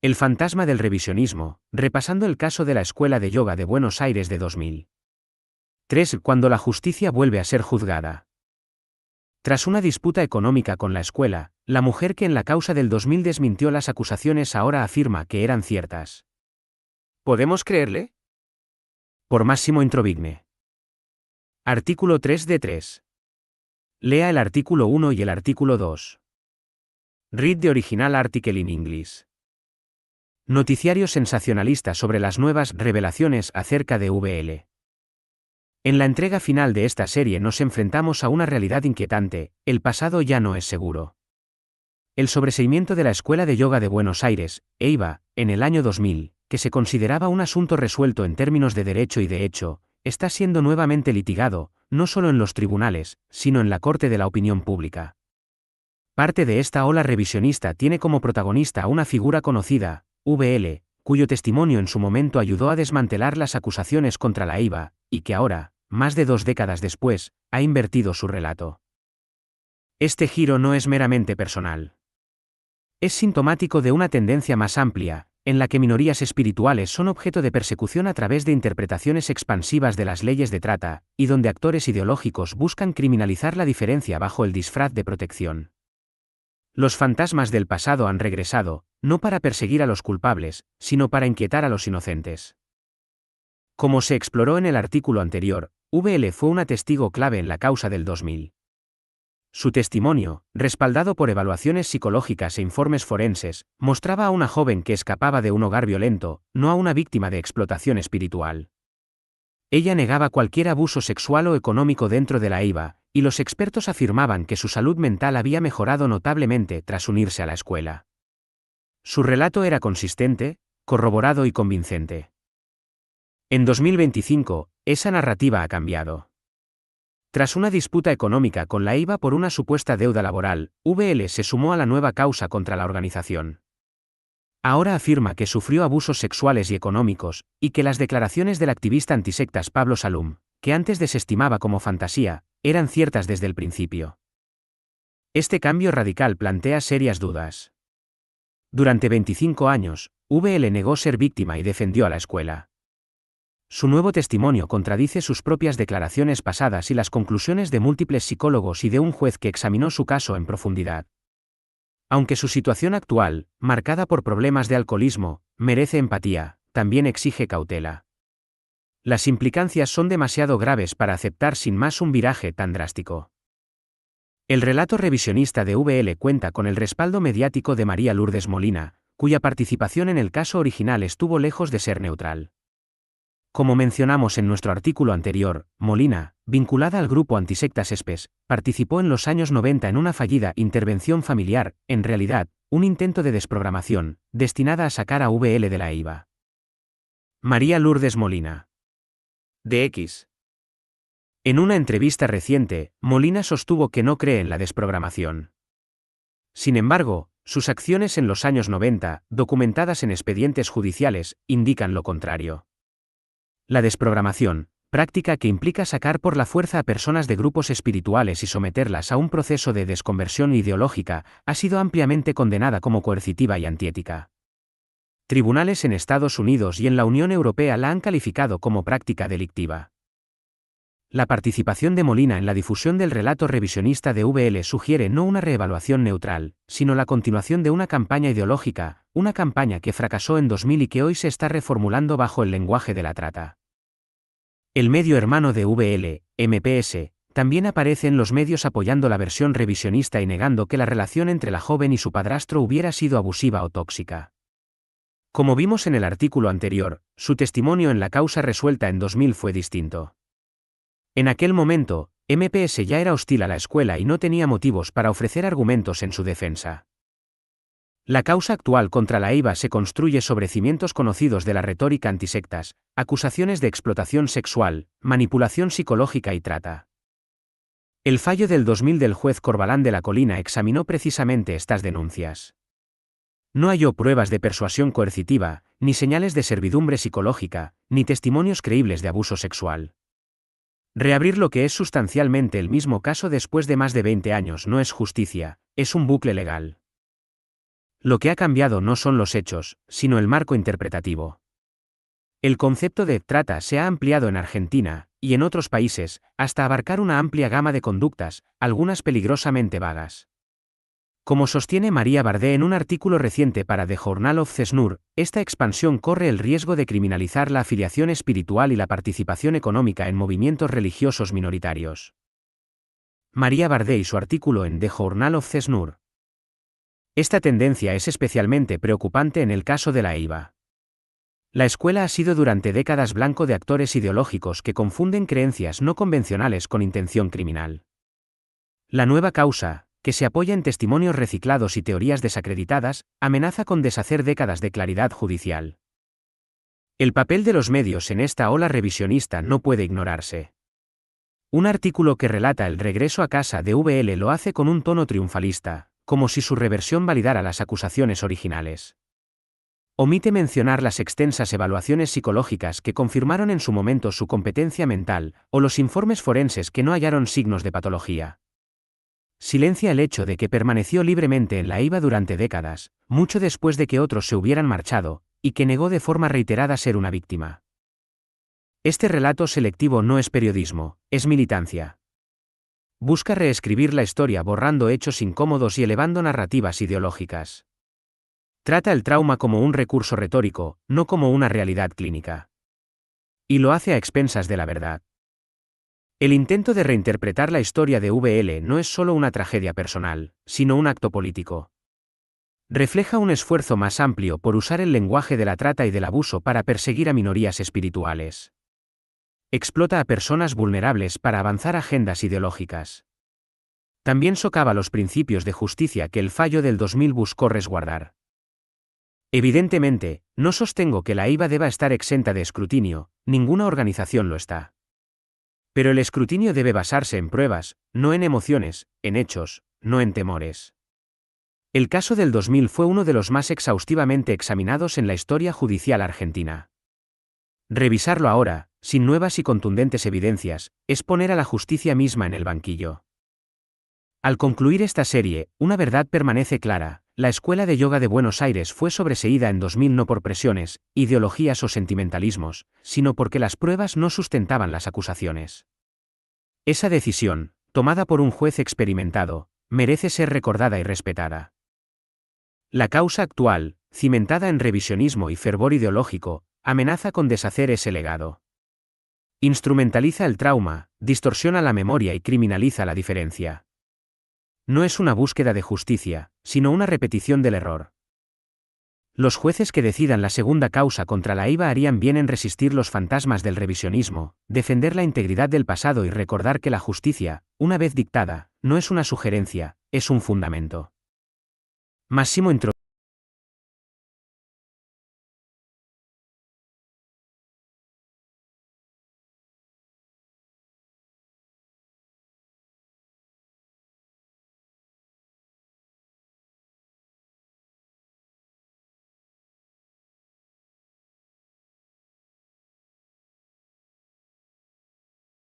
El fantasma del revisionismo, repasando el caso de la Escuela de Yoga de Buenos Aires de 2003, cuando la justicia vuelve a ser juzgada. Tras una disputa económica con la escuela, la mujer que en la causa del 2000 desmintió las acusaciones ahora afirma que eran ciertas. ¿Podemos creerle? Por Massimo Introvigne. Artículo 3 de 3. Lea el artículo 1 y el artículo 2. Read the original article in English. Noticiario sensacionalista sobre las nuevas revelaciones acerca de VL. En la entrega final de esta serie nos enfrentamos a una realidad inquietante: el pasado ya no es seguro. El sobreseimiento de la Escuela de Yoga de Buenos Aires, EIBA, en el año 2000, que se consideraba un asunto resuelto en términos de derecho y de hecho, está siendo nuevamente litigado, no solo en los tribunales, sino en la corte de la opinión pública. Parte de esta ola revisionista tiene como protagonista a una figura conocida, VL, cuyo testimonio en su momento ayudó a desmantelar las acusaciones contra la EIBA, y que ahora, más de 2 décadas después, ha invertido su relato. Este giro no es meramente personal. Es sintomático de una tendencia más amplia, en la que minorías espirituales son objeto de persecución a través de interpretaciones expansivas de las leyes de trata, y donde actores ideológicos buscan criminalizar la diferencia bajo el disfraz de protección. Los fantasmas del pasado han regresado, no para perseguir a los culpables, sino para inquietar a los inocentes. Como se exploró en el artículo anterior, VL fue una testigo clave en la causa del 2000. Su testimonio, respaldado por evaluaciones psicológicas e informes forenses, mostraba a una joven que escapaba de un hogar violento, no a una víctima de explotación espiritual. Ella negaba cualquier abuso sexual o económico dentro de la EIBA, y los expertos afirmaban que su salud mental había mejorado notablemente tras unirse a la escuela. Su relato era consistente, corroborado y convincente. En 2025, esa narrativa ha cambiado. Tras una disputa económica con la EIBA por una supuesta deuda laboral, VL se sumó a la nueva causa contra la organización. Ahora afirma que sufrió abusos sexuales y económicos, y que las declaraciones del activista antisectas Pablo Salum, que antes desestimaba como fantasía, eran ciertas desde el principio. Este cambio radical plantea serias dudas. Durante 25 años, VL negó ser víctima y defendió a la escuela. Su nuevo testimonio contradice sus propias declaraciones pasadas y las conclusiones de múltiples psicólogos y de un juez que examinó su caso en profundidad. Aunque su situación actual, marcada por problemas de alcoholismo, merece empatía, también exige cautela. Las implicancias son demasiado graves para aceptar sin más un viraje tan drástico. El relato revisionista de VL cuenta con el respaldo mediático de María Lourdes Molina, cuya participación en el caso original estuvo lejos de ser neutral. Como mencionamos en nuestro artículo anterior, Molina, vinculada al grupo antisectas ESPES, participó en los años 90 en una fallida intervención familiar, en realidad, un intento de desprogramación, destinada a sacar a VL de la EIBA. María Lourdes Molina. De X. En una entrevista reciente, Molina sostuvo que no cree en la desprogramación. Sin embargo, sus acciones en los años 90, documentadas en expedientes judiciales, indican lo contrario. La desprogramación, práctica que implica sacar por la fuerza a personas de grupos espirituales y someterlas a un proceso de desconversión ideológica, ha sido ampliamente condenada como coercitiva y antiética. Tribunales en Estados Unidos y en la Unión Europea la han calificado como práctica delictiva. La participación de Molina en la difusión del relato revisionista de VL sugiere no una reevaluación neutral, sino la continuación de una campaña ideológica, una campaña que fracasó en 2000 y que hoy se está reformulando bajo el lenguaje de la trata. El medio hermano de VL, MPS, también aparece en los medios apoyando la versión revisionista y negando que la relación entre la joven y su padrastro hubiera sido abusiva o tóxica. Como vimos en el artículo anterior, su testimonio en la causa resuelta en 2000 fue distinto. En aquel momento, MPS ya era hostil a la escuela y no tenía motivos para ofrecer argumentos en su defensa. La causa actual contra la EIBA se construye sobre cimientos conocidos de la retórica antisectas, acusaciones de explotación sexual, manipulación psicológica y trata. El fallo del 2000 del juez Corbalán de la Colina examinó precisamente estas denuncias. No halló pruebas de persuasión coercitiva, ni señales de servidumbre psicológica, ni testimonios creíbles de abuso sexual. Reabrir lo que es sustancialmente el mismo caso después de más de 20 años no es justicia, es un bucle legal. Lo que ha cambiado no son los hechos, sino el marco interpretativo. El concepto de trata se ha ampliado en Argentina, y en otros países, hasta abarcar una amplia gama de conductas, algunas peligrosamente vagas. Como sostiene María Bardé en un artículo reciente para The Journal of CESNUR, esta expansión corre el riesgo de criminalizar la afiliación espiritual y la participación económica en movimientos religiosos minoritarios. María Bardé y su artículo en The Journal of CESNUR. Esta tendencia es especialmente preocupante en el caso de la EIVA. La escuela ha sido durante décadas blanco de actores ideológicos que confunden creencias no convencionales con intención criminal. La nueva causa, que se apoya en testimonios reciclados y teorías desacreditadas, amenaza con deshacer décadas de claridad judicial. El papel de los medios en esta ola revisionista no puede ignorarse. Un artículo que relata el regreso a casa de VL lo hace con un tono triunfalista, como si su reversión validara las acusaciones originales. Omite mencionar las extensas evaluaciones psicológicas que confirmaron en su momento su competencia mental, o los informes forenses que no hallaron signos de patología. Silencia el hecho de que permaneció libremente en la EIVA durante décadas, mucho después de que otros se hubieran marchado, y que negó de forma reiterada ser una víctima. Este relato selectivo no es periodismo, es militancia. Busca reescribir la historia borrando hechos incómodos y elevando narrativas ideológicas. Trata el trauma como un recurso retórico, no como una realidad clínica. Y lo hace a expensas de la verdad. El intento de reinterpretar la historia de VL no es solo una tragedia personal, sino un acto político. Refleja un esfuerzo más amplio por usar el lenguaje de la trata y del abuso para perseguir a minorías espirituales. Explota a personas vulnerables para avanzar agendas ideológicas. También socava los principios de justicia que el fallo del 2000 buscó resguardar. Evidentemente, no sostengo que la EIVA deba estar exenta de escrutinio, ninguna organización lo está. Pero el escrutinio debe basarse en pruebas, no en emociones, en hechos, no en temores. El caso del 2000 fue uno de los más exhaustivamente examinados en la historia judicial argentina. Revisarlo ahora, sin nuevas y contundentes evidencias, es poner a la justicia misma en el banquillo. Al concluir esta serie, una verdad permanece clara: la Escuela de Yoga de Buenos Aires fue sobreseída en 2000 no por presiones, ideologías o sentimentalismos, sino porque las pruebas no sustentaban las acusaciones. Esa decisión, tomada por un juez experimentado, merece ser recordada y respetada. La causa actual, cimentada en revisionismo y fervor ideológico, amenaza con deshacer ese legado. Instrumentaliza el trauma, distorsiona la memoria y criminaliza la diferencia. No es una búsqueda de justicia, sino una repetición del error. Los jueces que decidan la segunda causa contra la EIVA harían bien en resistir los fantasmas del revisionismo, defender la integridad del pasado y recordar que la justicia, una vez dictada, no es una sugerencia, es un fundamento. Massimo